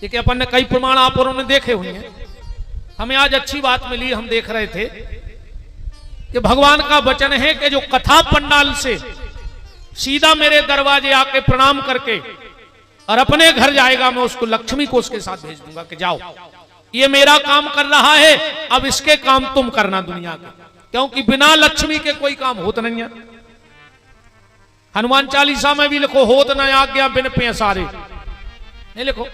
कि अपन ने कई प्रमाण आप और उन्होंने देखे हुए हैं। हमें आज अच्छी बात मिली, हम देख रहे थे कि भगवान का वचन है कि जो कथा पंडाल से सीधा मेरे दरवाजे आके प्रणाम करके और अपने घर जाएगा, मैं उसको लक्ष्मी को उसके साथ भेज दूंगा कि जाओ ये मेरा काम कर रहा है, अब इसके काम तुम करना दुनिया का, क्योंकि बिना लक्ष्मी के कोई काम होता नहीं है। हनुमान चालीसा में भी लिखो, होत न आज्ञा बिन पैसारे, नहीं लिखो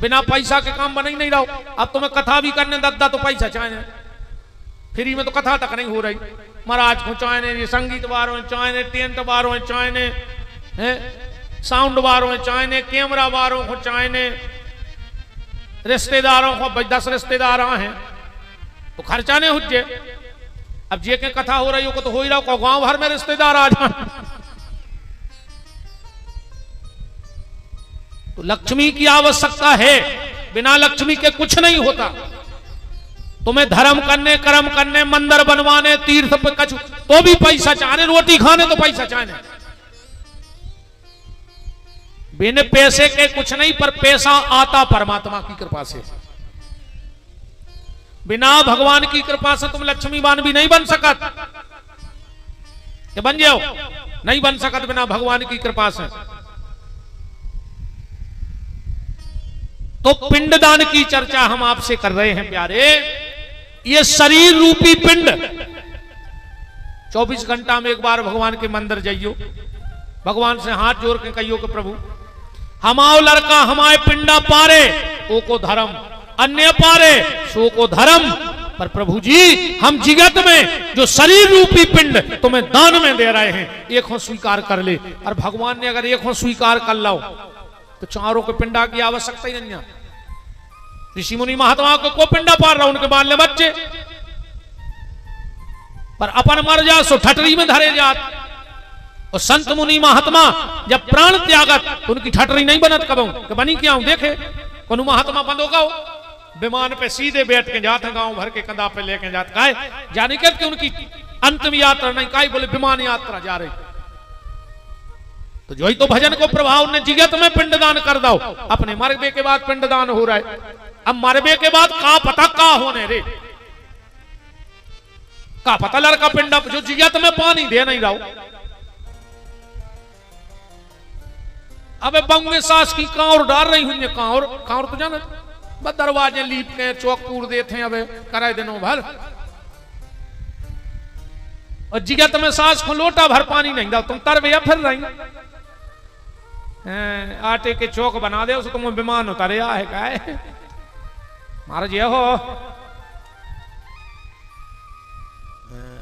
बिना पैसा के काम बना ही नहीं रहो। अब तुम्हें कथा भी करने दद्दा तो पैसा चाहिए, फ्री में तो कथा तक नहीं हो रही। महाराज को चाहे संगीत बारो चाहे, टेंट बारो चाहे, साउंड बारो चाहे, कैमरा बारो को चाहे, रिश्तेदारों को 10 रिश्तेदार हैं तो खर्चा नहीं हुज्जे। अब जे के कथा हो रही हो तो हो ही रहा, गांव भर में रिश्तेदार आ जाए। तो लक्ष्मी की आवश्यकता है, बिना लक्ष्मी के कुछ नहीं होता। तुम्हें धर्म करने, कर्म करने, मंदिर बनवाने, तीर्थ पे कछु तो भी पैसा चाहने, रोटी खाने तो पैसा चाहने। बिन पैसे के कुछ नहीं, पर पैसा आता परमात्मा की कृपा से। बिना भगवान की कृपा से तुम लक्ष्मीवान भी नहीं बन सकत। बन जाओ, नहीं बन सकत बिना भगवान की कृपा से। तो पिंडदान की चर्चा हम आपसे कर रहे हैं प्यारे। ये शरीर रूपी पिंड 24 घंटा में एक बार भगवान के मंदिर जाइयो, भगवान से हाथ जोड़ के कहियो कि प्रभु हमाओ लड़का हमारे पिंडा पारे ओ को धर्म, अन्य पारे सो को धर्म। पर प्रभु जी हम जगत में जो शरीर रूपी पिंड तुम्हें दान में दे रहे हैं, एक हो स्वीकार कर ले। और भगवान ने अगर एक हो स्वीकार कर लो तो चारों को पिंडा की आवश्यकता ही नहीं है। ऋषि मुनि महात्मा को पिंडा पार रहा, उनके बाल बच्चे, पर अपन मर जा सो ठटरी में धरे जात। और संत मुनि महात्मा जब प्राण त्यागत उनकी ठटरी नहीं बनत कबो कि बनी क्या हूं। देखे कोनो महात्मा बंद होगा विमान पे सीधे बैठ के जाते, गांव भर के कंधा पे लेके जाते, काहे जाने के उनकी अंतिम यात्रा नहीं, काहे बोले विमान यात्रा जा रही। तो जो ही तो भजन को प्रभाव ने जगत में पिंडदान कर दो। अपने मरबे के बाद पिंडदान हो रहा है, अब मरबे के बाद का पता का होने रे, का पता लड़का पिंडा जो जगत में पानी दे नहीं रहा। अबे बंग में सास की कांवर डाल रही हुई, कांवर तो जाना बस दरवाजे लीप के चौक पूर देते हैं, अबे कराए दिनों भर। और जिगत में सास को लोटा भर पानी नहीं डाल, तुम तरवे फिर रही आटे के चौक बना दे उसको, तुम विमान उतारे है का महाराज ये हो।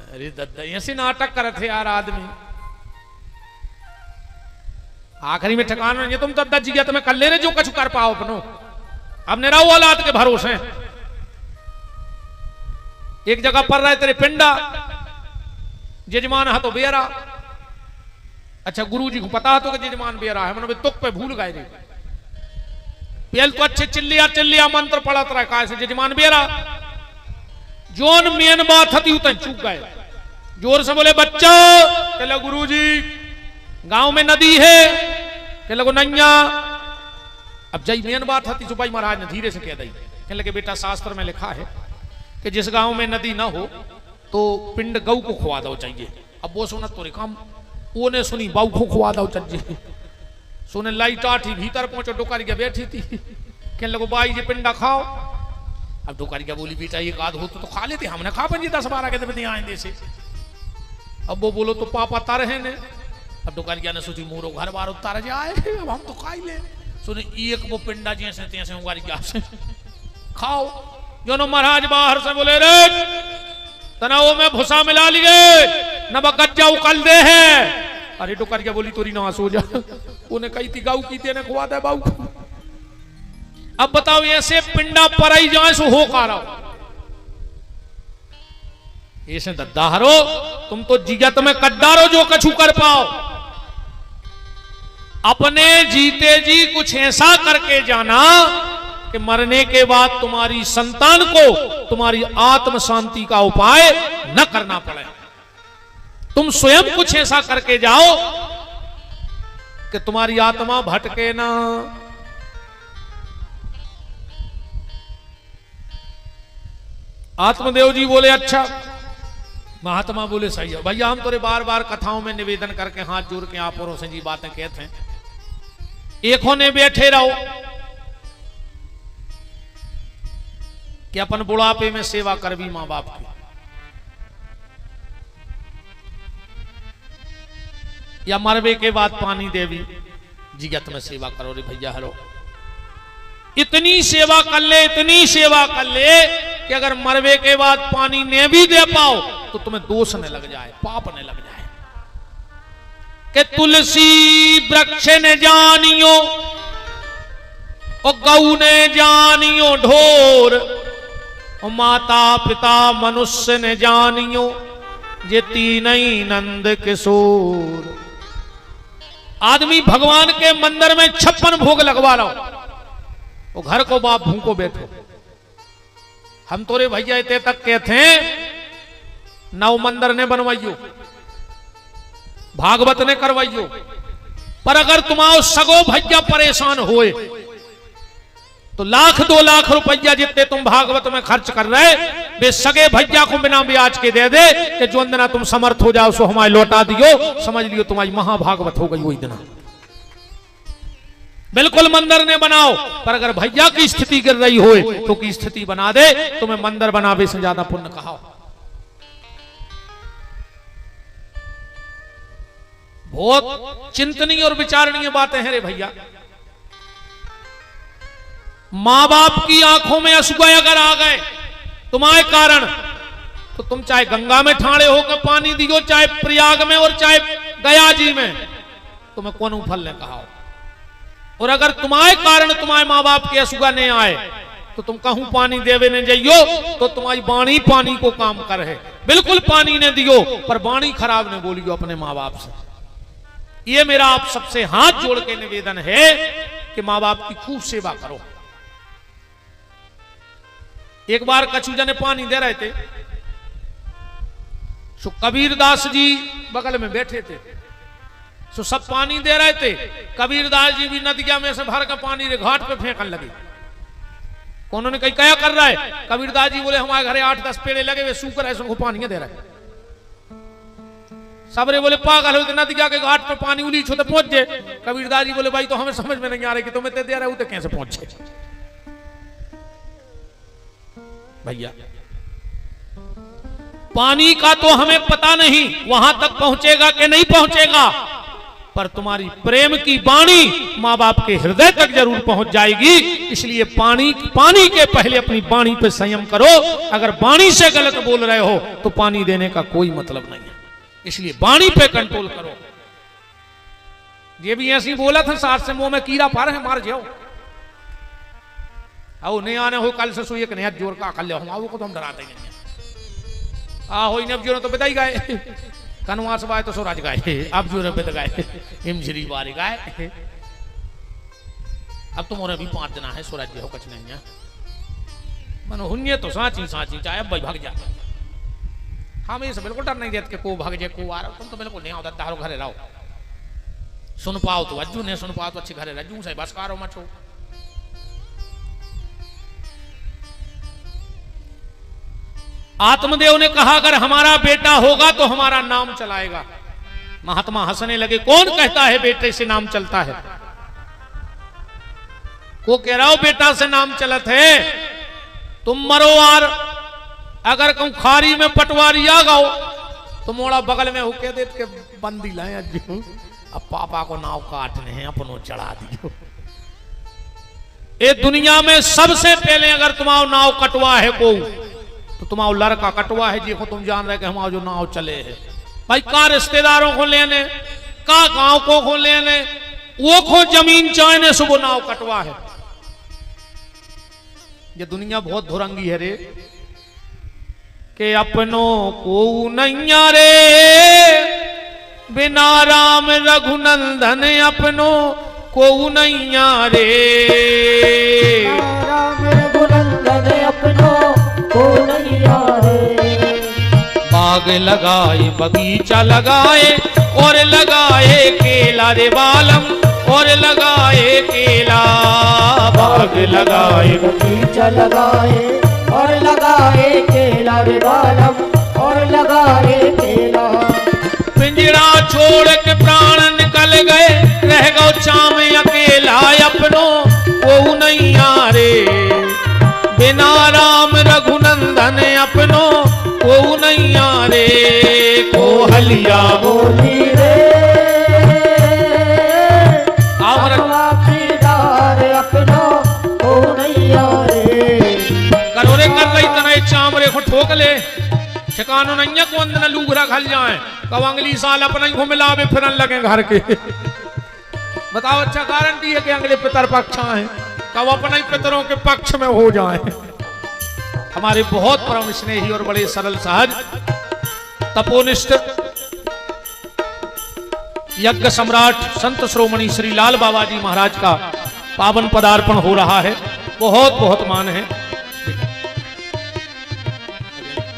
अरे दद्दा ऐसे नाटक करे थे यार आदमी, आखिरी में ठिकाना नहीं। तुम दद्दा जिगत में कर ले रहे जो कुछ कर पाओ अपनो, अब निराऊ औलाद के भरोसे। एक जगह पर रहे तेरे पिंडा, जजमान है तो बेरा। अच्छा गुरु जी को पता है तो कि जजमान बेरा है, मैंने तुक पे भूल गए रे। पहले तो अच्छे चिल्लिया मंत्र पढ़त रहा, कहा से जजमान बेरा। जोन मेन बात थी उतन चूक गए, जोर से बोले बच्चा, कहले गुरु जी गांव में नदी है, कहले को नैया। अब जय मेन बात थी सुबाई महाराज ने धीरे से कह दी, कहने लगे बेटा शास्त्र में लिखा है कि जिस गांव में नदी ना हो तो पिंड गऊ को खुआ दो चाहिए। अब वो सुना तो काम वो ने सुनी, बाऊ को खुआ दो चाहिए। सुने लाइट आठी भीतर पहुंचो, डोकारिया बैठी थी, कहने लगो बाई जी पिंडा खाओ। अब डोकारिया बोली बेटा एक आध हो तो खा लेते, हमने खा पंजी 10-12 के दिन आए से। अब वो बोलो तो पापा तारे हैं ने। अब डोकारिया ने सोची मोरो घर बार उतार जाए, अब हम तो खा ही ले। सुने एक वो पिंडा जैसे तैसे उगारिया से खाओ। जो नो महाराज बाहर से बोले रे तनाव में भूसा मिला लिए न बगज्जा उकल दे है। अरे डोकारिया बोली तोरी ना सो जा, उन्हें कही थी गाऊ की तेने खुआ दे बाऊ। अब बताओ ऐसे पिंडा पराई जाए सो हो का रहा ऐसे दद्दाहरो, तुम तो जिगत में कद्दारो जो कछु कर पाओ। अपने जीते जी कुछ ऐसा करके जाना कि मरने के बाद तुम्हारी संतान को तुम्हारी आत्म शांति का उपाय न करना पड़े। तुम स्वयं कुछ ऐसा करके जाओ कि तुम्हारी आत्मा भटके ना। आत्मदेव जी बोले अच्छा। महात्मा बोले सही है भैया, हम तोरे बार बार कथाओं में निवेदन करके हाथ जोड़ के आप और से जी बातें कहते हैं, एक होने बैठे रहो कि अपन बुढ़ापे में सेवा कर भी मां बाप की, या मरवे के बाद पानी देवी जिगत में सेवा करो रे भैया। हेलो, इतनी सेवा कर ले, इतनी सेवा कर ले कि अगर मरवे के बाद पानी ने भी दे पाओ तो तुम्हें दोष न लग जाए, पाप न लग जाए। कि तुलसी वृक्ष ने जानियो और गऊ ने जानियो ढोर, और माता पिता मनुष्य ने जानियो ये तीनई नंद किशोर। आदमी भगवान के मंदिर में 56 भोग लगवा लो, वो घर को बाप भूखो बैठो। हम तोरे भैया इतने तक कहते हैं 9 मंदिर ने बनवाइयो, भागवत ने करवाइयो, पर अगर तुम्हारो सगो भैया परेशान होए तो 1,00,000 2 लाख रुपया जितने तुम भागवत में खर्च कर रहे वे सगे भैया को बिना ब्याज के दे दे कि जो अंदना तुम समर्थ हो जाओ सो हमारे लौटा दियो, समझ लियो तुम्हारी महाभागवत हो गई वही दिन। बिल्कुल मंदिर ने बनाओ, पर अगर भैया की स्थिति गिर रही होए तो की स्थिति बना दे, तुम्हें मंदिर बनावे से ज्यादा पुण्य कहा। बहुत चिंतनीय और विचारणीय बातें हैं रे भैया। मां बाप की आंखों में अश्रु अगर आ गए तुम्हारे कारण, तो तुम चाहे गंगा में ठाणे होकर पानी दियो, चाहे प्रयाग में और चाहे गया जी में, तुम्हें कौन फल ने कहा। और अगर तुम्हारे कारण तुम्हारे मां बाप के अश्रु नहीं आए तो तुम कहूं पानी देवे ने जाइयो तो तुम्हारी बाणी पानी को काम कर है। बिल्कुल पानी ने दियो पर बाणी खराब ने बोलियो अपने मां बाप से। ये मेरा आप सबसे हाथ जोड़ के निवेदन है कि मां बाप की खूब सेवा करो। एक बार कछुजा ने पानी दे रहे थे, सो कबीरदास जी बगल में बैठे थे, सो सब पानी दे रहे थे। कबीरदास जी भी नदिया में से भर का पानी घाट पे फेंकने लगे। उन्होंने कही क्या कर रहा है? कबीरदास जी बोले हमारे घरे 8-10 पेड़े लगे हुए सूख रहे, उनको पानी दे रहे। सबरे बोले पागल हो, नदिया के घाट पे पानी उली छो तो पहुंच जाए। कबीरदास जी बोले भाई तो हमें समझ में नहीं आ रही कि तुम्हें दे रहे हो तो कैसे पहुंचे भैया। पानी का तो हमें पता नहीं वहां तक पहुंचेगा कि नहीं पहुंचेगा, पर तुम्हारी प्रेम की वाणी मां बाप के हृदय तक जरूर पहुंच जाएगी। इसलिए पानी के पहले अपनी वाणी पे संयम करो। अगर वाणी से गलत बोल रहे हो तो पानी देने का कोई मतलब नहीं है। इसलिए वाणी पे कंट्रोल करो। ये भी ऐसी बोला था सास से मुंह में कीड़ा पार है मार जाओ। आओ नहीं आने हो कल से सो एक नया जोर का कर ले हम आओ को तो हम डराते नहीं हो इन अब जोर तो बिताई गए कनवास बाय तो सोराज गाए अब जोर बित गए हिमझरी बारी गाए। अब तुम्हारे भी 5 दिन है सोराज हो कुछ नहीं है मन हुन्ये तो साची साची चाहे अब भाई भाग जा। हम ये बिल्कुल डर नहीं देते को भाग जाए को आ रहा तुम तो बिल्कुल नहीं होता तारो घरे रहो। सुन पाओ तो अज्जू नहीं सुन पाओ तो अच्छी घरे रजू से बस कारो मचो। आत्मदेव ने कहा अगर हमारा बेटा होगा तो हमारा नाम चलाएगा। महात्मा हंसने लगे। कौन कहता है बेटे से नाम चलता है? को कह रहा हो बेटा से नाम चलत है? तुम मरो यार अगर कहूं खारी में पटवारी आ गाओ तो मोड़ा बगल में होके दे के बंदी लाए अज्जू अब पापा को नाव काटने हैं अपनों चढ़ा दियो। ये दुनिया में सबसे पहले अगर तुम्हारा नाव कटवा है को तो तुम्हारा लड़का कटवा है जी को तुम जान रहे कि हमारा जो नाव चले है भाई का रिश्तेदारों को लेने का गांव को लेने वो को जमीन चाहने से वो नाव कटवा है। ये दुनिया बहुत धुरंगी है रे कि अपनों को नैया रे बिना राम रघुनंदन अपनों को नैया रे राम रघुनंदन अपनों को नैया रे। बाग लगाए बगीचा लगाए और लगाए केला रे बालम और लगाए केला। बाग लगाए बगीचा लगाए और लगाए केला रे बालम और लगाए केला। पिंजरा छोड़ के प्राण निकल गए, रह गो चाम अकेला अपनो वो नहीं आरे। बिना राम रघुनंदन अपनो वो नहीं आरे। कोहलिया बोली रे अपनो वो नहीं आरे। करो रे कर रही तना चाम रे को ठोक ले, ठिकानो नहीं को अंदर लूगरा खल जाए, कब अगली साल अपना ही मिलावे फिरन लगे घर के। बताओ अच्छा गारंटी है कि अगले पितर पक्ष है, कब अपने ही पितरों के पक्ष में हो जाए। हमारे बहुत परम स्नेही और बड़े सरल सहज तपोनिष्ठ यज्ञ सम्राट संत श्रोमणी श्री लाल बाबा जी महाराज का पावन पदार्पण हो रहा है। बहुत बहुत मान है।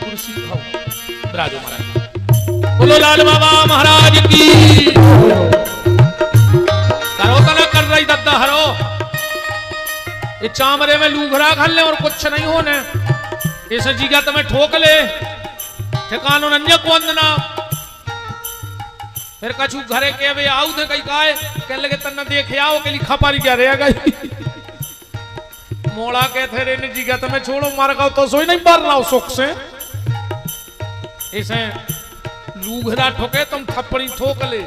कुर्सी बिराजो महाराज, बोलो लाल बाबा महाराज की। करो तना कर रही दद्दा हरो, ये चामरे में लूघरा खल ले और कुछ नहीं होने। इस जीगा तुम्हें ठोक ले, ठिकानो नन्या को अंदना। फिर कछु घरे के वे आऊ थे कई काए कह लगे तन्ना देखे आओ के लिए खपारी क्या रहेगा। मोड़ा के थे रे जीगा तुम्हें छोड़ो मार का तो सोई नहीं मार रहा सुख से। इसे लूघरा ठोके तुम थप्पड़ी ठोक ले।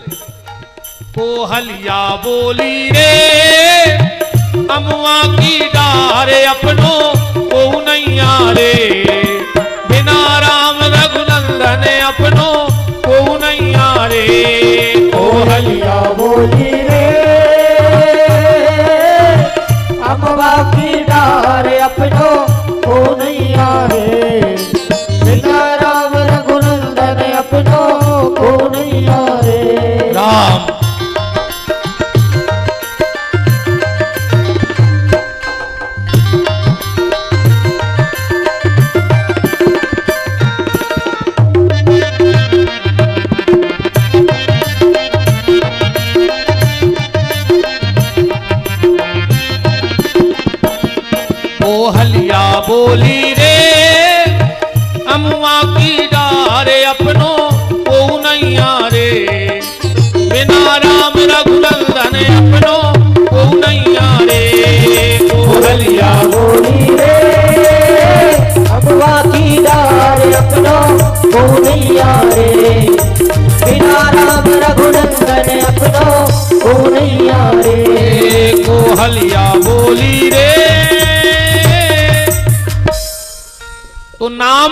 कोहलिया बोली रे अमुआ की डारे अपनो को नहीं आरे। बिना राम रघुनंदन अपनो को नहीं आरे। कोहलिया बोली रे अमुआ की डारे अपनो को नहीं आरे। बिना राम रघुनंदन अपनो को नहीं आरे। राम कोहलिया बोली रे अमुआ की डारे अपनो को नहीं आरे। बिना राम रघुनंदन अपनो को नहीं आरे। कोहलिया बोली रे अमुआ की डारे अपनो को नहीं आरे। बिना राम रघुनंदन अपनो को नहीं आरे। कोहलिया बोली रे। तो नाम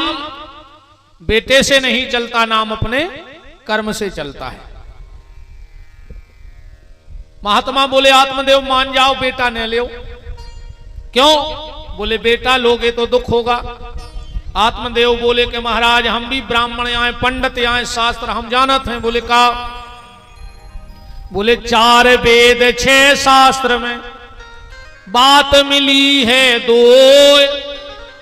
बेटे से नहीं चलता, नाम अपने कर्म से चलता है। महात्मा बोले आत्मदेव मान जाओ, बेटा न ले। क्यों? बोले बेटा लोगे तो दुख होगा। आत्मदेव बोले कि महाराज हम भी ब्राह्मण आए, पंडित आए, शास्त्र हम जानत हैं। बोले का? बोले 4 वेद 6 शास्त्र में बात मिली है 2।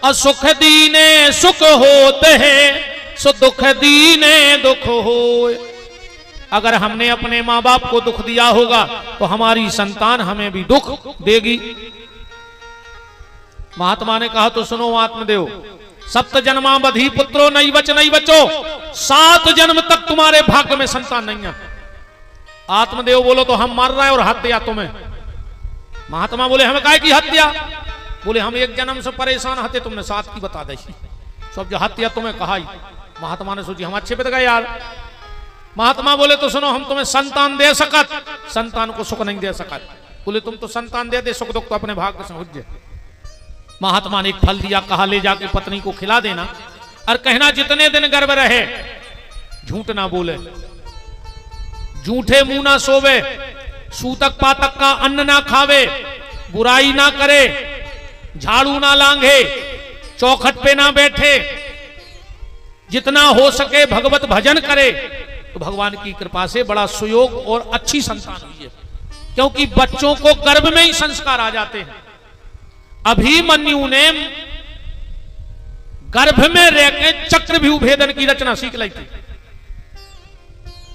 असुख दीने सुख होते हैं, सो दुख दीने दुख होए। अगर हमने अपने माँ बाप को दुख दिया होगा तो हमारी संतान हमें भी दुख देगी। महात्मा ने कहा तो सुनो आत्मदेव, 7 जन्मावधि पुत्रो नहीं बचो, 7 जन्म तक तुम्हारे भाग्य में संतान नहीं है। आत्मदेव बोलो तो हम मार रहे हैं और हत्या तुम्हें। महात्मा बोले हमें काहे की हत्या? बोले हम 1 जन्म से परेशान हते, तुमने 7 की बता दी। सब जो हत्या तुम्हें कहा ही। महात्मा ने सोची हम अच्छे पे गए यार। महात्मा बोले तो सुनो हम तुम्हें संतान दे सकत, संतान को सुख नहीं दे सकत। बोले तुम तो संतान दे दे, सुख दुख तो अपने भाग्य से उठ जाए। महात्मा ने एक फल दिया, कहा ले जाके पत्नी को खिला देना और कहना जितने दिन गर्भ रहे झूठ ना बोले, झूठे मुंह ना सोवे, सूतक पातक का अन्न ना खावे, बुराई ना करे, झाड़ू ना लांघे, चौखट पे ना बैठे, जितना हो सके भगवत भजन करे। तो भगवान की कृपा से बड़ा सुयोग और अच्छी संतान हुई है। क्योंकि बच्चों को गर्भ में ही संस्कार आ जाते हैं। अभिमन्यु ने गर्भ में रहकर चक्रव्यूह भेदन की रचना सीख ली थी।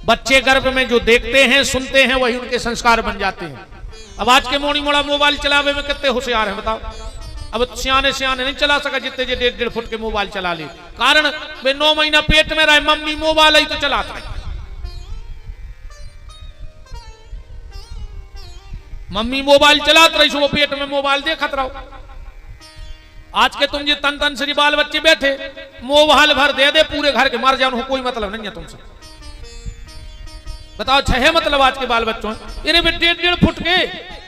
बच्चे गर्भ में जो देखते हैं सुनते हैं वही उनके संस्कार बन जाते हैं। अब आज के मोड़ी मोड़ा मोबाइल चलावे में कितने होशियार हैं बताओ। अब सियाने सियाने नहीं चला सका जितने जे 1.5 फुट के मोबाइल चला ले। कारण वे 9 महीना पेट में रहे, मम्मी मोबाइल ही तो चलाता है। मम्मी मोबाइल चलात रही, वो पेट में मोबाइल देखत रहो। आज के तुम जी तन तन से बाल बच्चे बैठे, मोबाइल भर दे दे पूरे घर के, मर जाओ कोई मतलब नहीं है तुमसे। बताओ छह मतलब आज के बाल बच्चों इन्हें 1.5 फुट के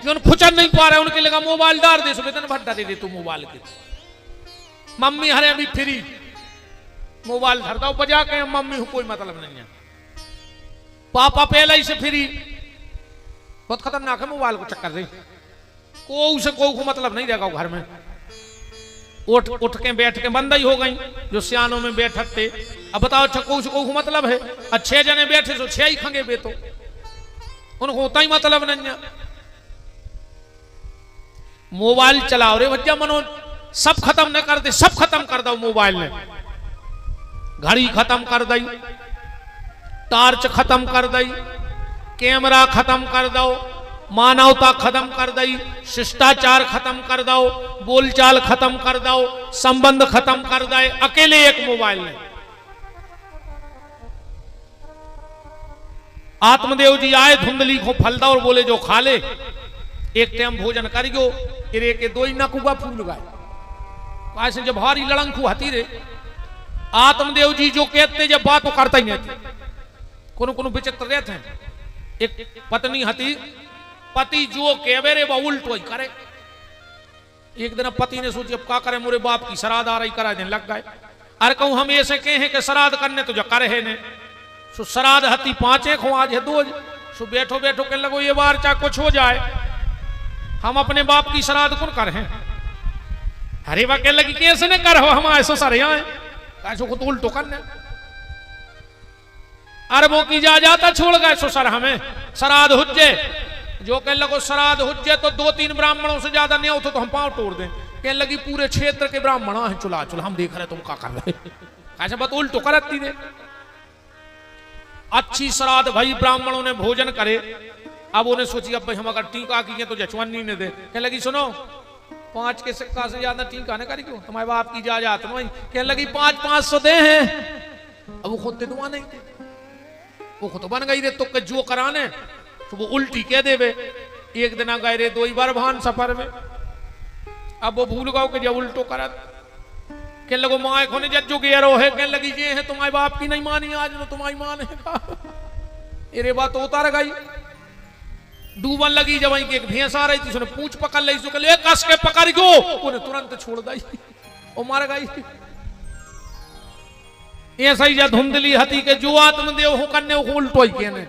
जो खुचन नहीं पा रहे उनके लगा मोबाइल डाल दे, सुबह भट्टा दे दे तू मोबाइल के। मम्मी हरे अभी फ्री मोबाइल धरता बजा के, मम्मी कोई मतलब नहीं है। पापा पहले ही से फ्री, बहुत खतरनाक है मोबाइल को चक्कर दे। को मतलब नहीं रहेगा घर में। उठ के बैठ के बंद ही हो गई जो सियानों में बैठक थे। अब बताओ को मतलब है, 6 जने बैठे तो 6 ही खंगे बेतो, उनको उतना ही मतलब नहीं है। मोबाइल चलाओ रे भज्जा मनो, सब खत्म न कर दे, सब खत्म कर दो मोबाइल ने। घड़ी खत्म कर दई, टार्च खत्म कर दई, कैमरा खत्म कर दो, मानवता खत्म कर दई, शिष्टाचार खत्म कर दो, बोलचाल खत्म कर दो, संबंध खत्म कर दे, अकेले एक मोबाइल ने। आत्मदेव जी आए, धुंधली को फल दो और बोले जो खा ले, एक टाइम भोजन करियो, इरे के 2 ही नकुआ फूल गाय। ऐसे जब भारी लड़ंखू हती रे, आत्मदेव जी जो कहते जब बात तो करता ही नहीं थी। कोनो विचित्र रहते हैं। एक पत्नी हती, पति जो कहवे रे वो उल्टो ही करे। एक दिन पति ने सोची अब क्या करे, मोरे बाप की श्राद्ध आ रही, करा दिन लग गए। अरे कहूं हम ऐसे कहे कि श्राद्ध करने तो जो करे है ने, सो श्राद्ध हती 5 खो आज है 2, सो बैठो बैठो कहने लगो ये बार चाहे कुछ हो जाए हम अपने बाप की श्राद्ध कौन कर हैं। अरे वह कह लगी कैसे न कर हो, हम ऐसो सर यहाँ कैसो को तो उल्टो करने। अरे वो की जा जाता छोड़ गए, सो सर हमें श्राद्ध हुज्जे, जो कह लगो श्राद्ध हुज्जे तो 2-3 ब्राह्मणों से ज्यादा नहीं होते तो हम पांव तोड़ दें। कहने लगी पूरे क्षेत्र के ब्राह्मण हैं, चुला हम देख रहे तुम क्या कर रहे। ऐसे बात उल्टो करती थे। अच्छी श्राद्ध भाई ब्राह्मणों ने भोजन करे। अब उन्हें सोची अब भाई हम अगर टीका किए तो जचवानी ने दे। कहने लगी सुनो 5 के सिक्का से ज्यादा टीका नहीं करी क्यों, तुम्हारे बाप की इजाजत नहीं। कहने लगी 500 दे हैं। अब वो खुद दुआ नहीं थे, वो खुद बन गई रे तो जो कराने तो वो उल्टी कह देवे। एक दिन गए रे 2 बार भान सफर में, अब वो भूल गओ कि जब उल्टो करत। कहने लगो माए खोने जज्जो के रो है। कहने लगी ये है तुम्हारे बाप की नहीं मानी, आज तो तुम्हारी मान है। अरे बात तो उतार गई, डूबन लगी। जब एक भैंस आ रही थी, उसने पूंछ पकड़ ली, उसको ले कस के पकड़ गो, उन्हें तुरंत छोड़ दी और मर गई। ऐसा ही जा धुंधली हती के जो आत्मदेव हो करने वो उल्टो ही कहने।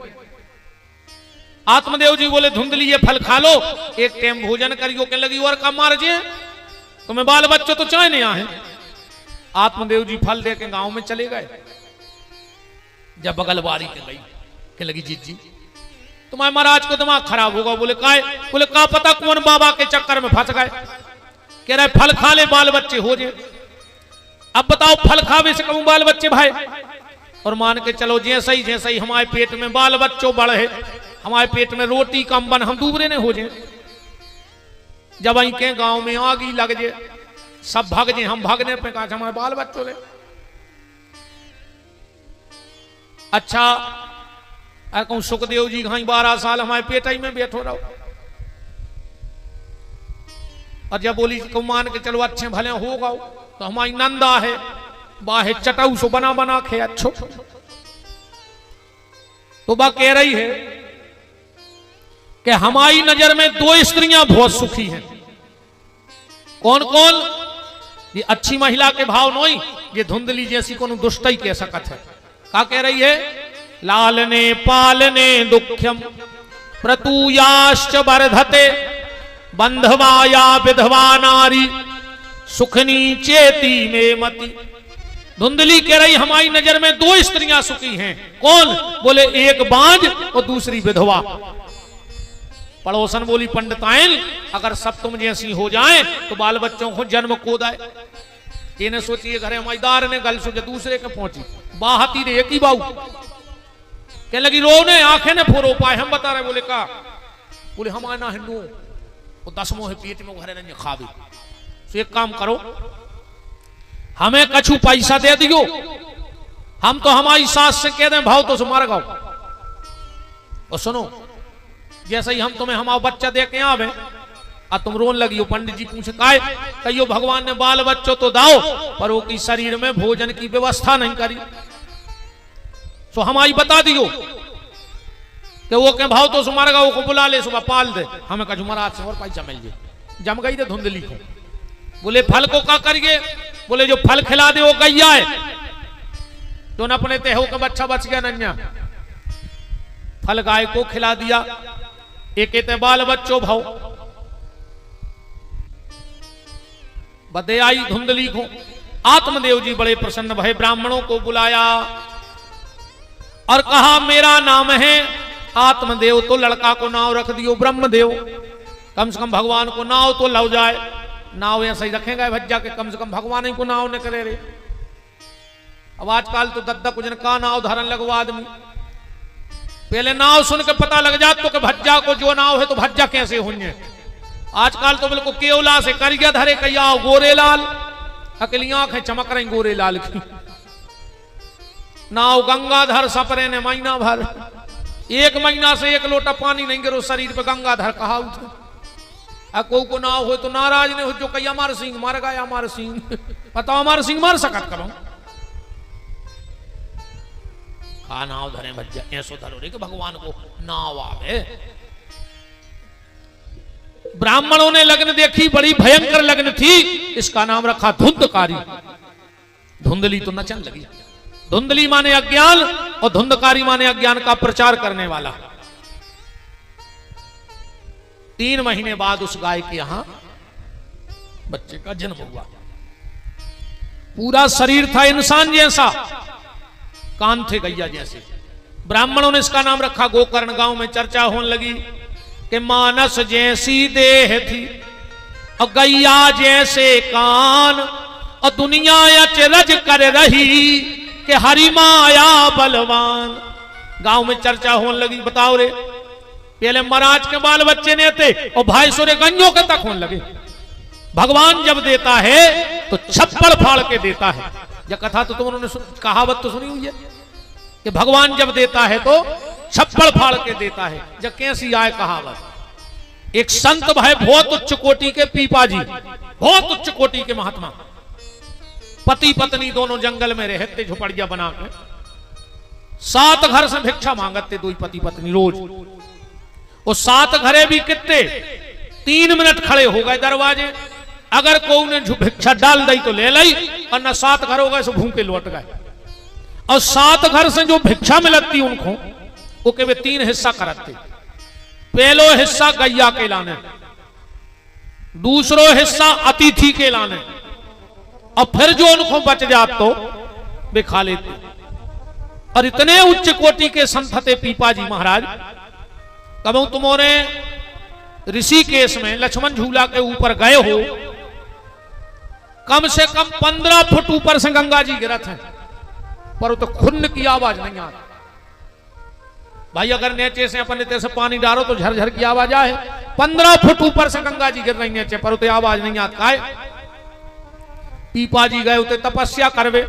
आत्मदेव जी बोले धुंधली ये फल खा लो, एक टाइम भोजन करियो। कहने लगी और कम मार जे तुम्हें बाल बच्चों तो चाहे नहीं आए। आत्मदेव जी फल दे के गांव में चले गए। जब बगल बारी के गई, कहने लगी जीत जी तुम्हारे महाराज को दिमाग खराब होगा। बोले काय? बोले का पता कौन बाबा के चक्कर में फंस गए। कह रहे फल खा ले बाल बच्चे हो जाए। अब बताओ फल खावे से कहूं बाल बच्चे भाई, और मान के चलो जैसे ही हमारे पेट में बाल बच्चों बढ़े, हमारे पेट में रोटी कम बन, हम दूबरे ने हो जाए। जब आई के गांव में आगी लग जाए, सब भाग जाए, हम भागने पे कहा हमारे बाल बच्चों ले। अच्छा कहूं सुखदेव जी कहीं 12 साल हमारे पेट ही में बैठो रहो। और जब बोली मान के चलो अच्छे भले हो गओ, तो हमारी नंदा है बाहे चटाऊ सो बना बना खे अच्छो। तो बा कह रही है कि हमारी नजर में 2 स्त्रियां बहुत सुखी हैं। कौन कौन? ये अच्छी महिला के भाव नोई, ये धुंधली जैसी कौन दुष्ट ही कह सकत है। क्या कह रही है? लालने पालने दुख्यम प्रतुयाश्च वर्धते बंधवाया विधवा नारी सुखनी चेती में मति। धुंधली कह रही हमारी नजर में 2 स्त्रियां सुखी हैं। कौन? बोले एक बांझ और दूसरी विधवा। पड़ोसन बोली पंडिताइन अगर सब तुम जैसी हो जाएं तो बाल बच्चों को जन्म को दाए। इन्हें सोचिए घरे मैदार ने गल सोचे दूसरे के पहुंची बाहती रे एक ही बाऊ। कहने लगी रोने आंखें ने फोरो पाए हम बता रहे। बोले का? बोले हमारे ना हिंदू वो 10 मोह पेट में घरे नहीं खावे। तो एक काम करो, हमें कछु पैसा दे दियो, हम तो हमारी सास से कह दें भाव तो मर गो। और सुनो, जैसे ही हम तुम्हें हमारा बच्चा दे के आवे और तुम रोन लगी हो, पंडित जी पूछे काय, कहियो भगवान ने बाल बच्चों तो दाओ पर वो की शरीर में भोजन की व्यवस्था नहीं करी, तो हमारी बता दियो कि वो के भाव तो मर गो, वो को बुला ले, सुबह पाल दे, हमें कछु महाराज से और पैसा मिल जाए। जम गई थे धुंधली को, बोले फल को क्या करिए, बोले जो फल खिला दे वो गैया है, तो न अपने ते हो के बच्चा बच गया नन्या, फल गाय को खिला दिया, एक बाल बच्चों भाव बदे आई धुंधली को। आत्मदेव जी बड़े प्रसन्न भय, ब्राह्मणों को बुलाया और कहा मेरा नाम है आत्मदेव, तो लड़का को नाव रख दियो ब्रह्मदेव, कम से कम भगवान को नाव तो लग जाए, नाव ऐसा ही रखेगा भज्जा के, कम से कम भगवान ही को नाव न करे रे। अब आजकल तो दद्दा कुछ का नाव धारण लगवा आदमी, पहले नाव सुन के पता लग जात तो कि भज्जा को जो नाव है तो भज्जा कैसे होंगे। आजकल तो बिल्कुल केवला से करिया धरे कैया गोरे लाल, अकेली आंखें चमक रही गोरे लाल की। नाव गंगाधर सपरे ने महीना भर, एक महीना से एक लोटा पानी नहीं गिरो शरीर पे, गंगाधर कहा उठे। को नाव हो तो नाराज ने हो जो कही अमर सिंह मर गया, अमर सिंह बताओ अमर सिंह मर सकत करो, का नाव धरे भज्जा ऐसो धरो रे कि भगवान को नाव आवे। ब्राह्मणों ने लग्न देखी, बड़ी भयंकर लग्न थी, इसका नाम रखा धुंधकारी। धुंधली तो नचन लगी, धुंधली माने अज्ञान और धुंधकारी माने अज्ञान का प्रचार करने वाला। 3 महीने बाद उस गाय के यहां बच्चे का जन्म हुआ, पूरा शरीर था इंसान जैसा, कान थे गैया जैसे। ब्राह्मणों ने इसका नाम रखा गोकर्ण। गांव में चर्चा होने लगी कि मानस जैसी देह थी और गैया जैसे कान, और दुनिया अचरज कर रही कि हरि माया बलवान। गांव में चर्चा होने लगी, बताओ रे, पहले महाराज के बाल बच्चे ने थे और भाई सोरे गंजों के तक होने लगे। भगवान जब देता है तो छप्पड़ फाड़ के देता है। यह कथा तो तुम उन्होंने कहावत तो सुनी हुई है कि भगवान जब देता है तो छप्पड़ फाड़ के देता है। जब कैसी आए कहावत। एक संत भाई बहुत उच्च कोटि के पीपाजी, बहुत उच्च कोटि के महात्मा, पति पत्नी दोनों जंगल में रहते झुपड़िया बना के, 7 घर से भिक्षा मांगते, 2 पति पत्नी रोज। वो 7 घरे भी कितने 3 मिनट खड़े हो गए दरवाजे, अगर कोई ने भिक्षा डाल दी तो ले ली, और न 7 घर हो गए सो भूखे लौट गए। और 7 घर से जो भिक्षा मिलती उनको वो के वे 3 हिस्सा करते। पहलो हिस्सा गैया के लाने, दूसरो हिस्सा अतिथि के लाने, और फिर जो उनको बच जात तो वे खा लेते। और इतने उच्च कोटि के संत थे पीपाजी महाराज। कब तुमने ऋषिकेश में लक्ष्मण झूला के ऊपर गए हो, कम से कम 15 फुट ऊपर से गंगा जी गिरत हैं, पर तो खुन्न की आवाज नहीं आती। भाई अगर नीचे से अपन नीचे से पानी डालो तो झरझर की आवाज आए, 15 फुट ऊपर से गंगा जी गिर रही नीचे, पर तो आवाज नहीं आता है। पीपाजी गए उते तपस्या करवे,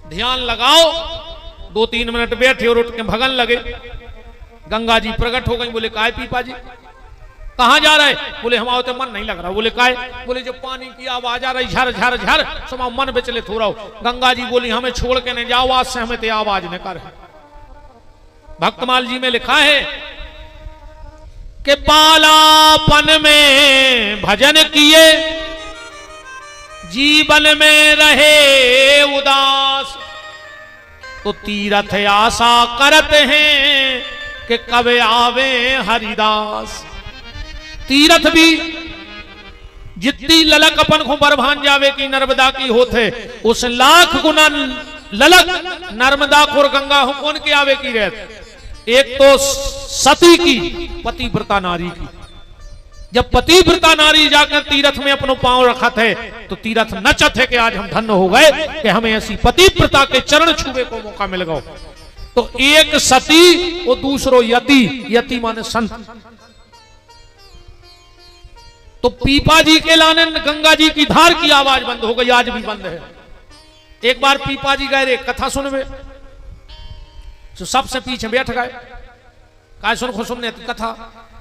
ध्यान लगाओ, 2-3 मिनट बैठे और उठ के भगन लगे। गंगा जी प्रकट हो गई। बोले काय पीपाजी कहां जा रहे? बोले हमारा तो मन नहीं लग रहा। बोले काय? बोले जो पानी की आवाज आ रही झर झर झर, समा मन विचलित हो रहा हो। गंगा जी बोली हमें छोड़ के नहीं जाओ, आज से हमें ते आवाज न कर। भक्तमाल जी में लिखा है कि बालापन में भजन किए, जीवन में रहे उदास, तो तीर्थ आशा करते हैं कि कब आवे हरिदास। तीर्थ भी जितनी ललक अपन को बरभान जावे की नर्मदा की होते, उस लाख गुना ललक नर्मदा को और गंगा हो कौन के आवे की रहते। एक तो सती की, पतिव्रता नारी की। जब पतिव्रता नारी जाकर तीर्थ में अपनो पांव रखा थे तो तीर्थ नचत है कि आज हम धन्य हो गए कि हमें ऐसी पतिव्रता के चरण छूने को मौका मिल गया। तो एक सती और दूसरो यति, यति माने संत। तो पीपा जी के लाने गंगा जी की धार की आवाज बंद हो गई, आज भी बंद है। एक बार पीपा जी गए रे कथा सुनवे, तो सबसे पीछे बैठ गए, काय सुनने कथा।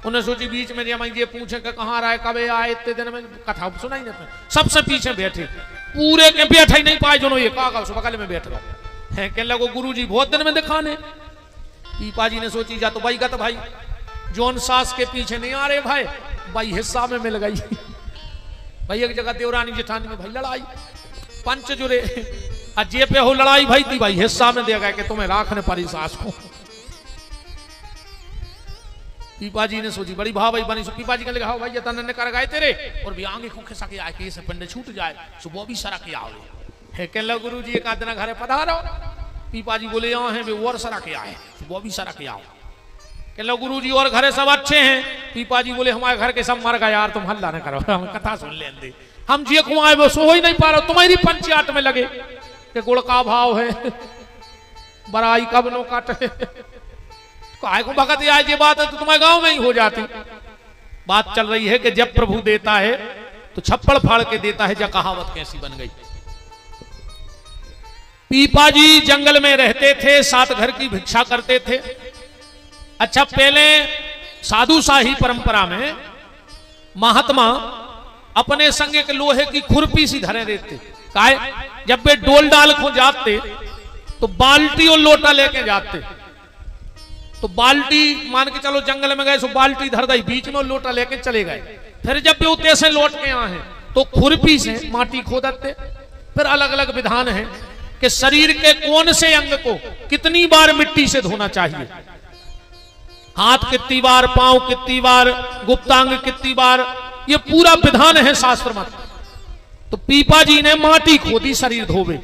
उन्हें सोची बीच में ये पूछे कि कहाँ रहा है, कब आए, इतने दिन में कथा सुनाई नहीं। सबसे पीछे बैठे, पूरे के बैठा ही नहीं पाए, जो ये कहा बगल में बैठ गए हैं। कहने लगो गुरु जी बहुत दिन में दिखाने। पीपा जी ने सोची जा तो भाई गत भाई जोन सास के पीछे नहीं आ रहे भाई, भाई हिस्सा में मिल गई। भाई एक जगह देवरानी जेठानी में भाई लड़ाई, पंच जुरे अजे पे हो लड़ाई भाई थी, भाई हिस्सा में दे गए कि तुम्हें राखने पड़ी सास को। पीपा जी ने सोची बड़ी भाव बनी। सो पीपा जी ने लिखा भाई ये तन कर गए तेरे और भी आगे खूखे सके आए कि इसे पिंड छूट जाए, सो वो भी सरा के आओ है। कहने गुरु जी एक आध दिन घरे पधारो। पीपा जी बोले यहाँ है वो और सरा के आए, वो भी सरा के आओ। कहने गुरु जी और घरे सब अच्छे हैं। पीपा जी बोले हमारे घर के सब मर गए यार, तुम हल्ला न करो, हम कथा सुन लेंगे। हम जी कुआए वो सो ही नहीं पा रहे, तुम्हारी पंचायत में लगे कि गुड़ का भाव है, बराई कब नो काटे। काय को भगत आए ये बात है तो तुम्हारे गांव में ही हो जाती। बात चल रही है कि जब प्रभु देता है तो छप्पड़ फाड़ के देता है, जब कहावत कैसी बन गई। पीपा जी जंगल में रहते थे, 7 घर की भिक्षा करते थे। अच्छा पहले साधु शाही परंपरा में महात्मा अपने संग एक लोहे की खुरपी सी धरे रहते। काय जब वे डोल डाल खो जाते तो बाल्टी और लोटा लेके जाते। तो बाल्टी मान के चलो जंगल में गए, सो बाल्टी धर दी बीच में, लोटा लेके चले गए। फिर जब वे उतने से लौट के आए हैं तो खुरपी से माटी खोदते। फिर अलग अलग विधान है कि शरीर के कौन से अंग को कितनी बार मिट्टी से धोना चाहिए, हाथ कितनी बार, पांव कितनी बार, गुप्तांग कितनी बार, ये पूरा विधान है शास्त्र मत। तो पीपा जी ने माटी खोदी शरीर धोवे,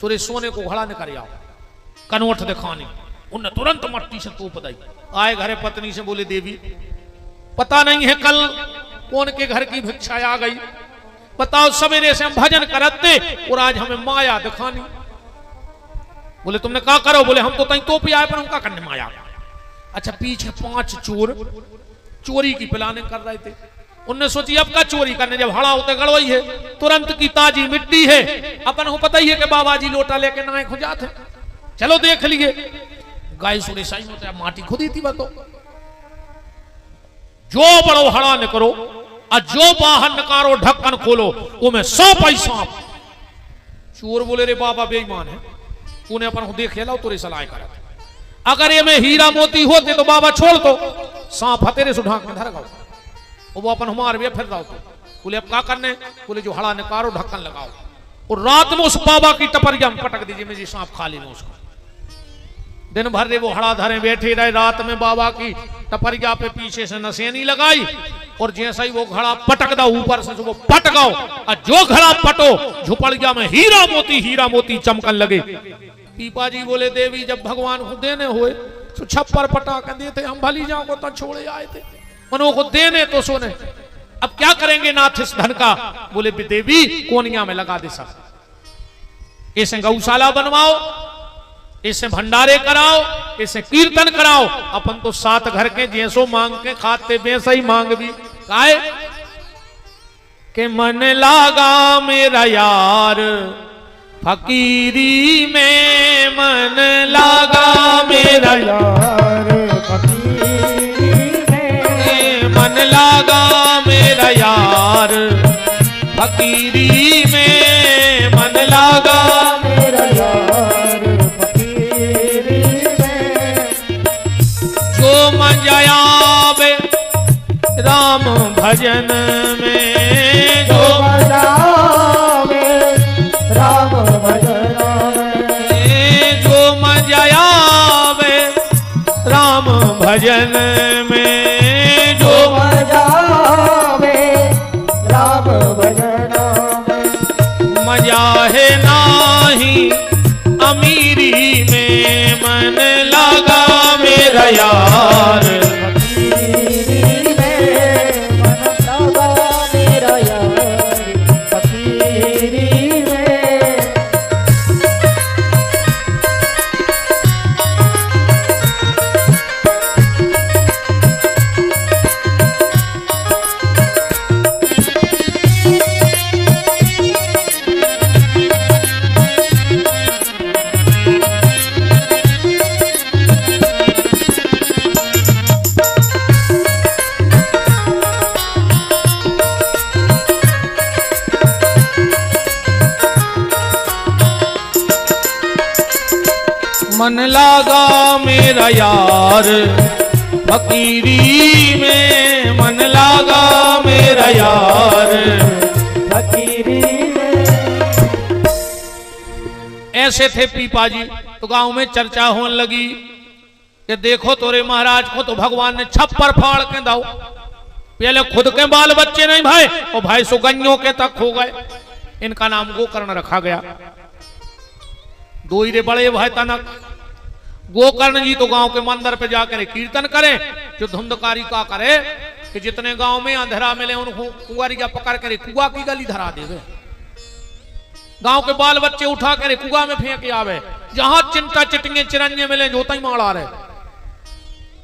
सूर्य सोने को घड़ा न कर आओ, कनवट दिखानी। उन्हें तुरंत मट्टी से तोप दी। आए घरे पत्नी से बोले देवी पता नहीं है कल कौन के घर की भिक्षा आ गई, बताओ सवेरे से हम भजन करते और आज हमें माया दिखानी। बोले तुमने क्या करो, बोले हम तो तई तोप आए पर हम क्या करने माया। अच्छा पीछे 5 चोर चोरी की प्लानिंग कर रहे थे। उनने सोची अब का चोरी करने, जब हड़ा होते गड़वई है, तुरंत की ताजी मिट्टी है, अपन को पता ही है कि बाबा जी लोटा लेके नाए खुजात है, चलो देख लिए। गाय सुने साई होता है माटी खुदी थी बतो, जो बड़ो हड़ा न करो और जो बाहर नकारो ढक्कन खोलो वो में 100 पैसा। चोर बोले रे बाबा बेईमान है, उन्हें अपन को देख लो तो सलाह कर, अगर ये में हीरा मोती होते तो बाबा छोड़ दो, सांप हतेरे से ढाक में धर गाओ, वो अपन हमारे वे फिर जाओ। बोले अब क्या करने, बोले जो हड़ा निकारो ढक्कन लगाओ और रात में उस बाबा की टपरिया में पटक दीजिए, मेरी सांप खा ली उसको। दिन भर रे वो हड़ा धरे बैठे रहे, रात में बाबा की टपरिया पे पीछे से नसेनी लगाई और जैसा ही वो घड़ा पटक दा ऊपर से वो पट गओ, और जो घड़ा पटो झुपड़िया में हीरा मोती चमकन लगे। पीपा जी बोले देवी जब भगवान को देने हुए तो छप्पर पटा कर देते, हम भली जाओ तो छोड़े आए थे, मनो को देने तो सोने, अब क्या करेंगे नाथ इस धन का। बोले देवी कोनिया में लगा दे सब, ऐसे गौशाला बनवाओ, ऐसे भंडारे कराओ, ऐसे कीर्तन कराओ, अपन तो 7 घर के जैसो मांग के खाते वैसा ही मांग भी काए के मन लागा मेरा यार फकीरी में, मन लागा मेरा यार फकीरी में, मन लागा मेरा यार फकीरी में, मन लागा मेरा यार फकीरी में। जो मजा आवे राम भजन में, जो मजा आवे राम भजन में, जो मजा आवे राम भजन में, जो मजा आवे राम भजन में। मजा है नाही अमीरी में, मन लगा मेरा यार फकीरी में, मन लगा मन लागा मेरा यार, फकीरी में मन लागा मेरा यार, फकीरी में। ऐसे थे पीपा जी। तो गांव में चर्चा होने लगी कि देखो तोरे महाराज को तो भगवान ने छप्पर फाड़ के दाओ, पहले खुद के बाल बच्चे नहीं भाई और भाई सुगन्यों के तक हो गए। इनका नाम गोकर्ण रखा गया। दो ही रे बड़े भाई तनक। गोकर्ण जी तो गांव के मंदिर पे जाकर कीर्तन करें, जो धुंधकारी का करे कि जितने गांव में अंधेरा मिले उनको कुआरिया पकड़ कर कुआ की गली धरा देवे, गांव के बाल बच्चे उठा कर कुआ में फेंक आवे, जहां चिंता चिटिंगे चिरंजे मिले जोता ही मारा रहे।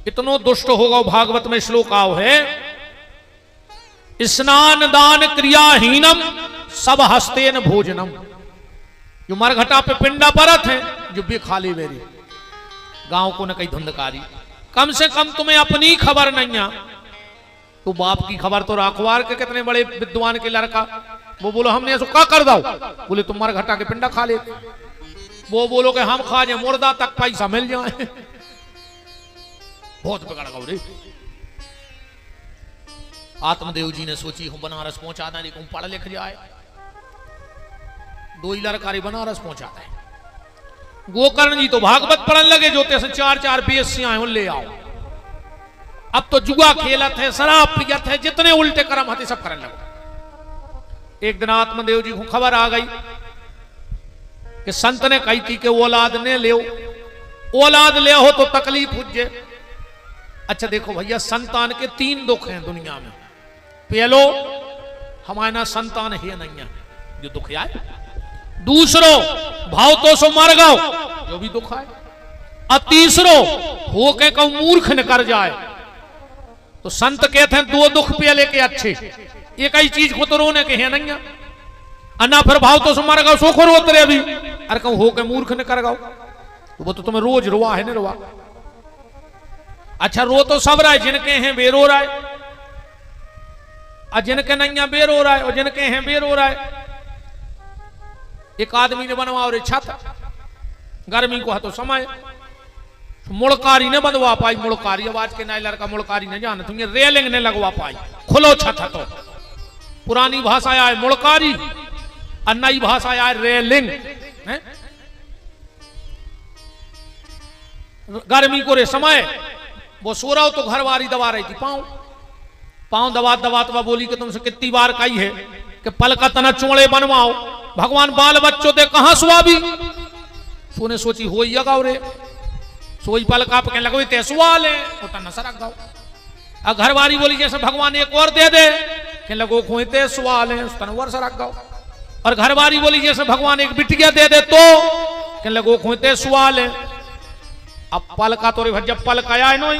इतनो दुष्ट होगा। भागवत में श्लोक आओ है, स्नान दान क्रियाहीनम सब हस्तेन भोजनम। जो मरघटा पे पिंडा परत है जो भी खाली बेरी, गांव को न कहीं धुंधकारी। कम से कम तुम्हें अपनी खबर नहीं है, तो बाप की खबर तो राखवार के कितने बड़े विद्वान के लड़का, वो बोलो हमने ऐसा क्या कर दो, बोले तुम मरघटा के पिंडा खा ले, वो बोलो कि हम खा जाए मुर्दा तक पैसा मिल जाए। बहुत बिगड़ गौ रे। आत्मदेव जी ने सोची हूं बनारस पहुंचा दें, लेकिन पढ़ लिख जाए। दो ही लड़का बनारस पहुंचा दें। गोकर्ण जी तो भागवत पढ़ने लगे, जो से 4-4 BSc ले आओ। अब तो जुआ खेलत है, शराब पियत है, जितने उल्टे कर्म हते सब करने लगे। एक दिन आत्मदेव जी को खबर आ गई कि संत ने कही थी कि औलाद ने ले, औलाद ले हो तो तकलीफ हुज्जे। अच्छा देखो भैया, संतान के 3 दुख हैं दुनिया में। पहलो हमारे ना संतान है नहीं है, जो दुख आए। दूसरो भाव तो सो मर गो, जो भी दुख आए। और तीसरो हो के कहूं मूर्ख न कर जाए। तो संत कहते हैं 2 दुख पहले के अच्छे, एक ही चीज को तो रोने के है नहीं है। अन्ना फिर भाव तो सो मर गो, सो खो रोते अभी। अरे कहूं हो के मूर्ख न कर गो, तो वो तो तुम्हें रोज रोआ है न रोआ। अच्छा रो तो सब रहा है, जिनके हैं बेरो रहा है, और जिनके नहीं है बेरो रहा है, और जिनके हैं बेरो रहा है। एक आदमी ने बनवा और छत, गर्मी को है तो समय, मुड़कारी ने बनवा पाई। मुड़कारी आवाज के नए लड़का मुड़कारी ने जाना, तुम्हें रेलिंग ने लगवा पाई। खुलो छत है तो पुरानी भाषा आए मुड़कारी और नई भाषा आए रेलिंग। गर्मी को रे समय वो सो रहा हो तो घरवारी दबा रही थी, पांव दबा दबा बोली कि तुमसे कितनी बार कही है कि पल का तना चोड़े बनवाओ, भगवान बाल बच्चों दे कहां सुआबी। सोने सोची हो गाओ रे, सोई पल का कहने लगो ते सुआल है, तो नशा रख गाओ। और घरवारी बोली जैसे भगवान एक और दे दे, कहने लगो खोते सुआल है, उस तनवर से रख गाओ। और घरवारी बोली जैसे भगवान एक बिटिया दे दे, तो कहने लगो खोते सुआल है। अब पल का तो जब पल का आए नो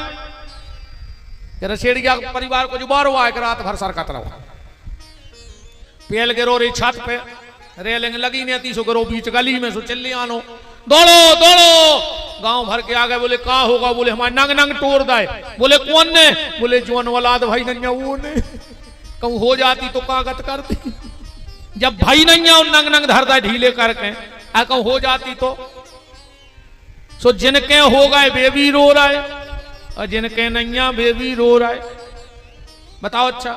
रसेड़िया परिवार को जुबार हुआ है रात भर सरकत रहो। पेल गिरो रे छत पे, रेलिंग लगी नहीं थी, सो गिरो बीच गली में, सो चिल्ली आनो दौड़ो दौड़ो। गांव भर के आ गए, बोले का होगा, बोले हमारे नंग नंग तोड़ दाए। बोले कौन ने, बोले जौन औलाद भाई नहीं वो ने। कहूं हो जाती तो कागत करती, जब भाई नहीं है नंग नंग धर दाए ढीले करके। कहूं हो जाती तो सो जिनके हो गए बेबी रो रहा है, और जिनके नैया बेबी रो रहा है। बताओ अच्छा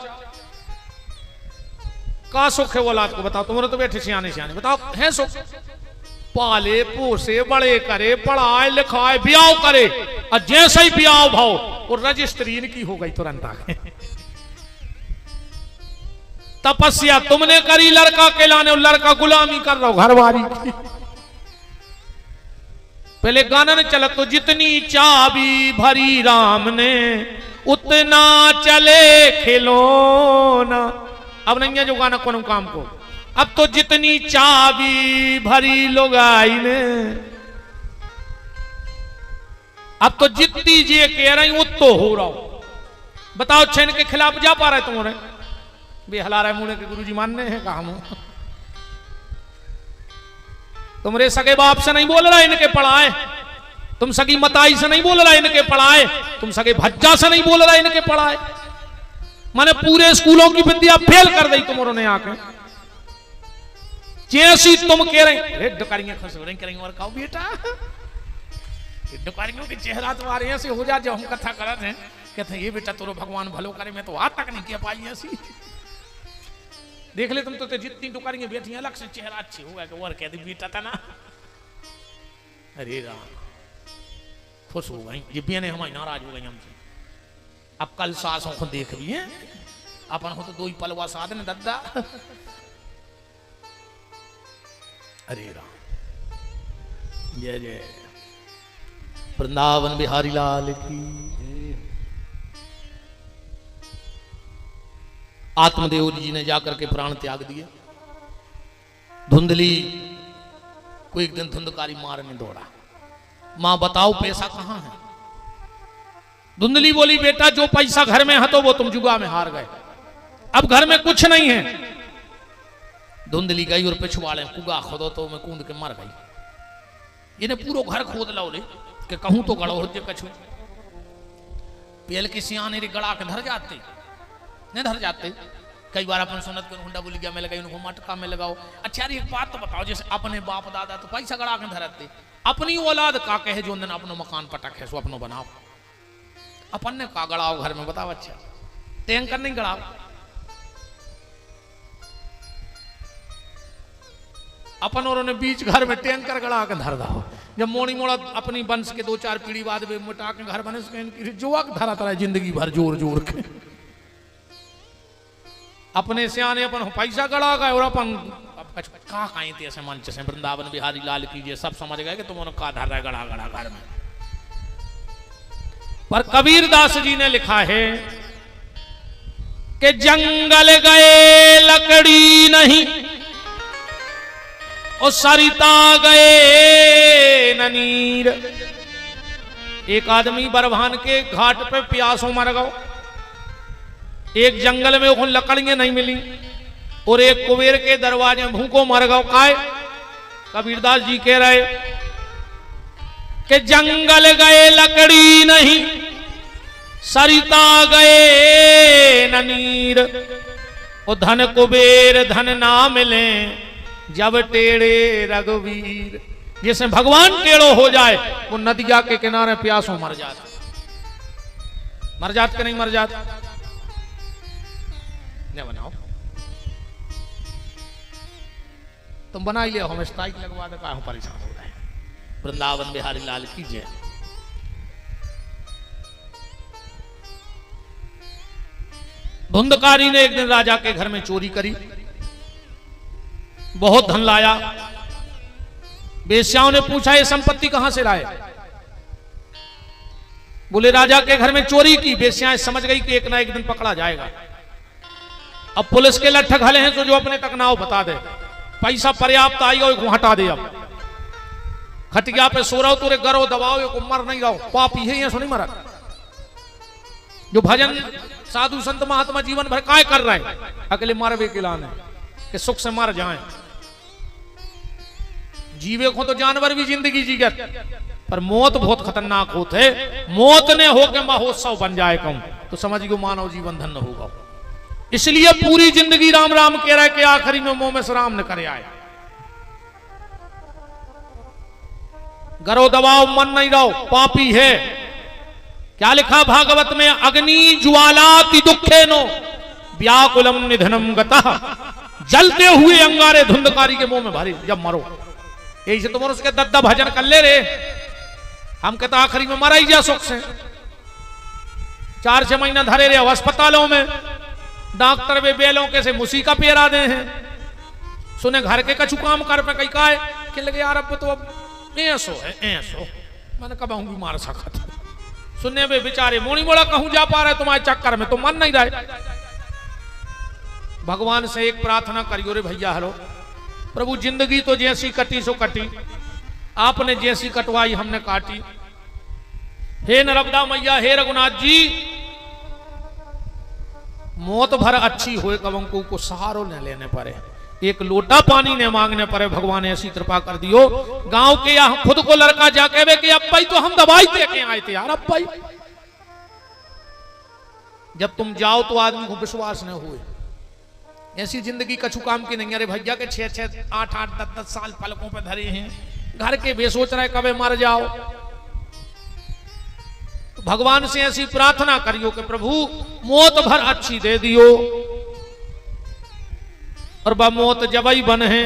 का सुख है औलाद को, बताओ। तुम्हारे तो बैठे सियाने सियाने, बताओ है सुख। पाले पोसे बड़े करे, पढ़ाए लिखाए ब्याह करे, और जैसे ही ब्याह भाव और रजिस्ट्री इनकी हो गई तुरंत आगे। तपस्या तुमने करी लड़का के लाने, और लड़का गुलामी कर रहा हो घरवारी की। पहले गाना ने चला तो जितनी चाबी भरी राम ने उतना चले खिलौना। अब नहीं है जो गाना कौन काम को, अब तो जितनी चाबी भरी लुगाई ने, अब तो जितनी जे कह रही उतो हो रहा हो। बताओ छेन के खिलाफ जा पा रहे तुम्हारे बेहला रहे मुड़े के गुरुजी मानने हैं काम। तुमरे सगे बाप से नहीं बोल रहा इनके पढ़ाए, तुम सगी मताई से नहीं बोल रहा इनके पढ़ाए, तुम सगे भज्जा से नहीं बोल रहा इनके पढ़ाए। मैंने पूरे स्कूलों की विद्या फेल कर दी तुमरों ने आके। जैसी तुम कह रहे करेंगे खुश हो रहे करेंगे और कहो बेटा दुकानियों के चेहरा तो आ रहे हैं से हो जा, जब हम कथा करते हैं कहते हैं ये बेटा तोरो भगवान भलो करे, मैं तो आज तक नहीं किया पाई ऐसी। देख ले तुम तो जितनी दुकानियां बैठी अलग से चेहरा अच्छी होगा कि और कह दी बेटा था ना। अरे राम खुश हो गई, ये भी हमारी नाराज हो गई हमसे। अब कल सासों को देख भी है अपन हो तो दो ही पलवा साध ने दद्दा। अरे राम जय जय वृंदावन बिहारी लाल की। आत्मदेव जी ने जाकर के प्राण त्याग दिए। धुंधली को एक दिन धुंधकारी मारने दौड़ा, मां बताओ पैसा कहां है। धुंधली बोली बेटा जो पैसा घर में है तो वो तुम जुआ में हार गए, अब घर में कुछ नहीं है। धुंधली गई और पिछवाड़े कुगा खोदो तो मैं कूद के मर गई। इन्हें पूरा घर खोद लो रे कि कहूं तो गड़ो हो कछु। पेल की सियाने रे गड़ा के धर जाते नहीं धर जाते। कई बार अपन सुनत के हुंडा बोली गया में लगाई उनको मटका में लगाओ। अच्छा एक बात तो बताओ, जैसे अपने बाप दादा तो पैसा गड़ा के धरते, अपनी औलाद का कहे जो दिन अपनो मकान पटक है सो अपनो बनाओ। अपन ने का गड़ाओ घर में बताओ। अच्छा टैंकर नहीं गड़ाओ, अपन और बीच घर में टैंकर गड़ा के धर दो। जब मोड़ी मोड़ा अपनी वंश के 2-4 पीढ़ी बाद वे मोटा के घर बने जुआ धरा तरह जिंदगी भर जोर जोर के। अपने सियाने अपन पैसा गड़ा गए और अपन का कहीं थे ऐसे मंच से वृंदावन बिहारी लाल कीजिए सब समझ गए कि तुम का धर रहा गड़ा गड़ा घर में। पर कबीरदास जी ने लिखा है कि जंगल गए लकड़ी नहीं और सरिता गए ननीर। एक आदमी बरभान के घाट पे प्यासों मर गओ, एक जंगल में उन लकड़ियां नहीं मिली और एक कुबेर के दरवाजे भूखों मर गओ। काय कबीरदास जी कह रहे कि जंगल गए लकड़ी नहीं सरिता गए ननीर और धन कुबेर धन ना मिले जब टेढ़े रघुवीर। जैसे भगवान टेढ़ो हो जाए वो नदिया के किनारे प्यासों मर जाता, मर जात के नहीं मर जात। नहीं बनाओ तुम बना ही ले, हमें स्ट्राइक लगवा दे, हम परेशान हो रहे हैं। वृंदावन बिहारी लाल की जय। धुंधकारी ने एक दिन राजा के घर में चोरी करी, बहुत धन लाया। वेश्याओं ने पूछा ये संपत्ति कहां से लाए। बोले राजा के घर में चोरी की। वेश्याएं समझ गई कि एक ना एक दिन पकड़ा जाएगा। अब पुलिस के लट्ठक हले हैं तो जो अपने तक नाव बता दे, पैसा पर्याप्त आई हो हटा दे। अब खटिया पे सो रहो तुरे गरो दबाओ को मर नहीं रहो, पापी है ये सुनी मरा। जो भजन साधु संत महात्मा जीवन भर काय कर रहे हैं, अकेले मारवे के लाने कि सुख से मर जाएं। जीवे को तो जानवर भी जिंदगी जी गए, पर मौत बहुत खतरनाक होते। मौत ने होके महोत्सव बन जाए कहूं तो समझ गो मानव जीवन धन्य होगा। इसलिए पूरी जिंदगी राम राम कह रहा है कि आखिरी में मुंह में से राम न करे आए। गरो दबाओ मन नहीं रहो, पापी है। क्या लिखा भागवत में, अग्नि ज्वालाति दुखे नो व्याकुलम निधनम गतः। जलते हुए अंगारे धुंधकारी के मुंह में भरे जब मरो। यही से तुम उसके दद्दा भजन कर ले रे। हम कहता आखिरी में मरा ही जा सुख से। 4-6 महीना धरे रहे अस्पतालों में, डॉक्टर वे बेलों के से मुसीका पेरा दे हैं। सुने घर के कछु काम कर पे कई काय कि लगे यार अब तो अब ऐसो है ऐसो, मैंने कब भी मार सका था। सुनने वे बेचारे मोनी मोड़ा कहूं जा पा रहे तुम्हारे चक्कर में, तो मन नहीं रहे। भगवान से एक प्रार्थना करियो रे भैया, हेलो प्रभु जिंदगी तो जैसी कटी सो कटी, आपने जैसी कटवाई हमने काटी। हे नर्मदा मैया, हे रघुनाथ जी, मौत भर अच्छी होए कब को सहारो न लेने पड़े, एक लोटा पानी ने मांगने पड़े। भगवान ऐसी कृपा कर दियो। गांव के यहाँ खुद को लड़का जा कहे कि अब भाई तो हम दवाई दे के आए थे यार। अब भाई जब तुम जाओ तो आदमी को विश्वास न हुए। ऐसी जिंदगी कछु काम की नहीं। अरे भैया के 6-6, 8-8, 10-10 साल पलकों पे धरे हैं। घर के भी सोच रहे कब मर जाओ। भगवान से ऐसी प्रार्थना करियो कि प्रभु मौत भर अच्छी दे दियो, और वह मौत जब ही बन है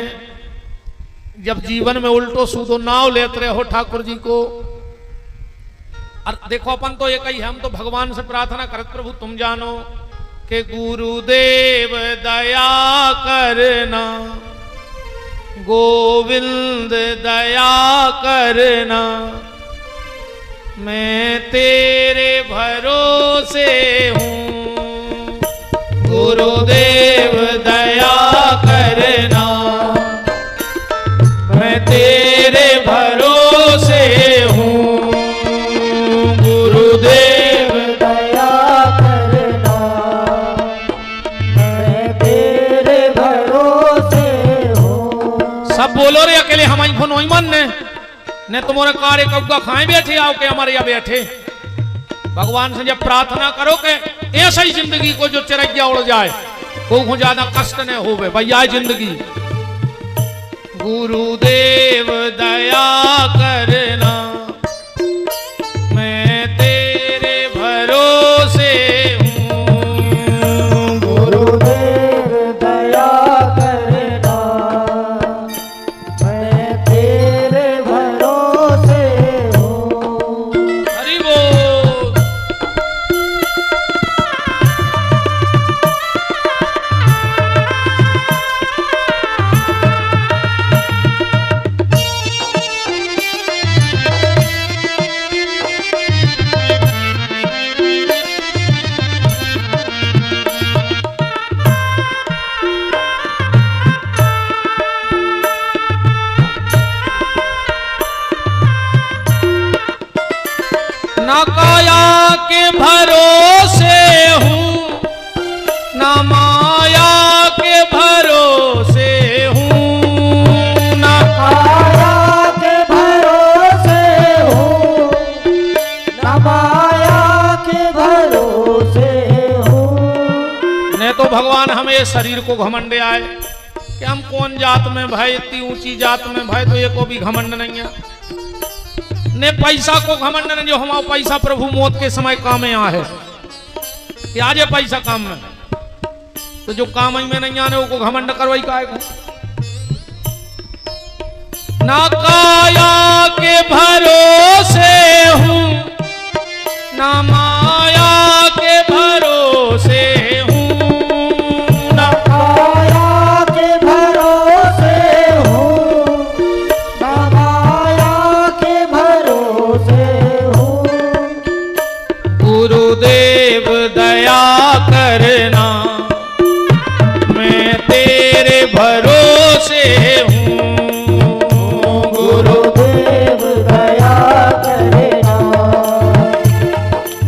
जब जीवन में उल्टो सूदो नाव लेते रहे हो ठाकुर जी को। और देखो अपन तो ये कही हम तो भगवान से प्रार्थना करत प्रभु तुम जानो कि गुरुदेव दया करना, गोविंद दया करना, मैं तेरे भरोसे हूँ, गुरुदेव दया करना, मैं तेरे भरोसे हूँ, गुरुदेव दया करना, मैं तेरे भरोसे हूँ। सब बोलो रे अकेले हम आई फोन मन ने तुम्हारे कार्य कब्जा खाए बैठे आओ के हमारे यहाँ बैठे। भगवान से जब प्रार्थना करो कि ऐसा ही जिंदगी को जो चिरैया उड़ जाए, को ज्यादा कष्ट न होवे भैया जिंदगी। गुरुदेव दया करना, मैं तेरे भरोसे हूँ, गुरुदेव दया करना, मैं तेरे भरोसे हूँ। हरि बोल। ना काया के भरोसे हूँ, ना माया के भरोसे हूँ, ना काया के भरोसे हूँ, न माया के भरोसे हूँ। ने तो भगवान हमें शरीर को घमंड आए कि हम कौन जात में भाई, इतनी ऊंची जात में भाई, तो ये को भी घमंड नहीं है। ने पैसा को घमंड नहीं, जो हमारा पैसा प्रभु मौत के समय काम में आ है कि आज ये पैसा काम में, तो जो काम में नहीं आने वो को घमंड करवाई का है। ना काया के भरोसे हूँ, ना माया के भरोसे हूँ, ना काया के भरोसे हूँ, न माया के भरोसे हूँ। गुरुदेव दया करना, मैं तेरे भरोसे हूँ, गुरुदेव दया करना,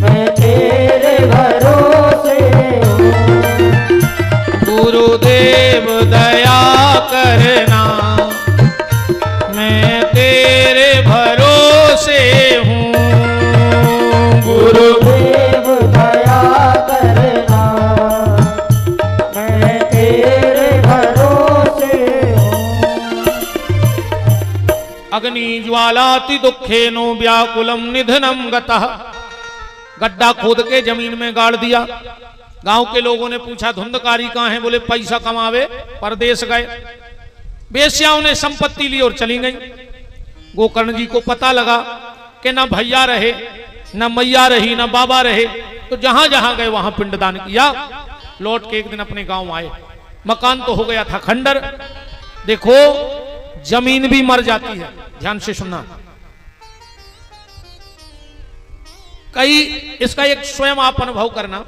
मैं तेरे भरोसे हूँ। गुरुदेव दया करना, मैं तेरे भरोसे हूँ, गुरुदेव दया करना, मैं तेरे भरोसे हूँ। अग्नि ज्वालाति दुखेनो व्याकुलम निधनम गतः। गड्ढा खोद के जमीन में गाड़ दिया। गांव के लोगों ने पूछा धुंधकारी कहाँ है? बोले पैसा कमावे परदेश गए। बेश्याओं ने संपत्ति ली और चली गई। गोकर्ण जी को पता लगा कि ना भैया रहे, ना मैया रही, ना बाबा रहे, तो जहां जहां गए वहां पिंडदान किया। लौट के एक दिन अपने गांव आए। मकान तो हो गया था खंडर। देखो जमीन भी मर जाती है, ध्यान से सुनना। कई इसका एक स्वयं आप अनुभव करना।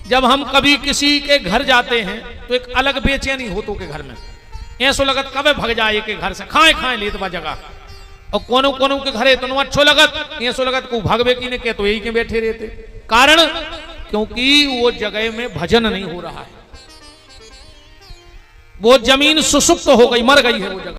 जब हम कभी किसी के घर जाते हैं तो एक अलग बेचैनी होतो के घर में, ऐसो लगत कब भग जाए के घर से, खाए खाए लेत बा जगह। और कोनो कोनो के घरे इतना अच्छो लगत, ऐसो लगत को भगवे की ने के तो यही के बैठे रहते। कारण क्योंकि वो जगह में भजन नहीं हो रहा है, वो जमीन सुसुप्त हो गई, मर गई है वो जगह।